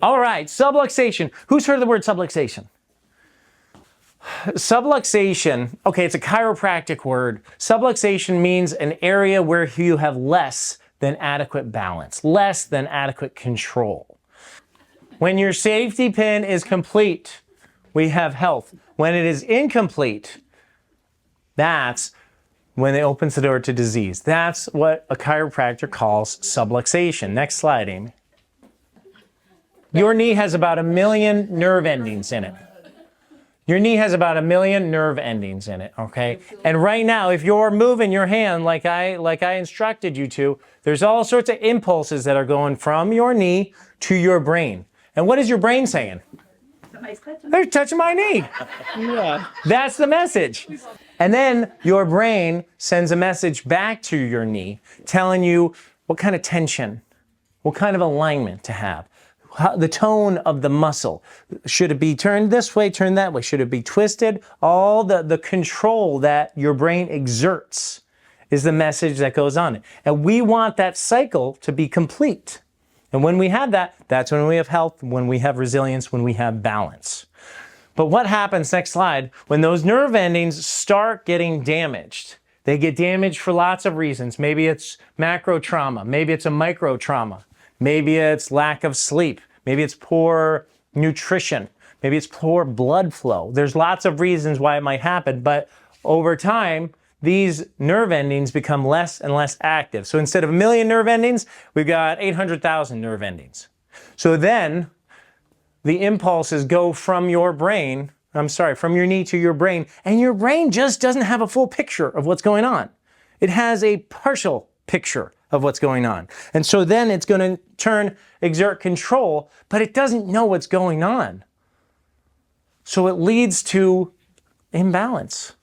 All right, subluxation. Who's heard of the word subluxation? Subluxation, okay, it's a chiropractic word. Subluxation means an area where you have less than adequate balance, less than adequate control. When your safety pin is complete, we have health. When it is incomplete, that's when it opens the door to disease. That's what a chiropractor calls subluxation. Next slide, Amy. Your knee has about 1 million nerve endings in it. Your knee has about 1 million nerve endings in it, okay? And right now, if you're moving your hand like I instructed you to, there's all sorts of impulses that are going from your knee to your brain. And what is your brain saying? They're touching my knee. Yeah. That's the message. And then your brain sends a message back to your knee telling you what kind of tension, what kind of alignment to have. The tone of the muscle. Should it be turned this way, turned that way? Should it be twisted? All the control that your brain exerts is the message that goes on it. And we want that cycle to be complete. And when we have that, that's when we have health, when we have resilience, when we have balance. But what happens, next slide, when those nerve endings start getting damaged? They get damaged for lots of reasons. Maybe it's macro trauma. Maybe it's a micro trauma. Maybe it's lack of sleep. Maybe it's poor nutrition. Maybe it's poor blood flow. There's lots of reasons why it might happen, but over time, these nerve endings become less and less active. So instead of 1 million nerve endings, we've got 800,000 nerve endings. So then the impulses go from your brain, from your knee to your brain, and your brain just doesn't have a full picture of what's going on. It has a partial picture of what's going on. And so then it's going to exert control, but it doesn't know what's going on. So it leads to imbalance.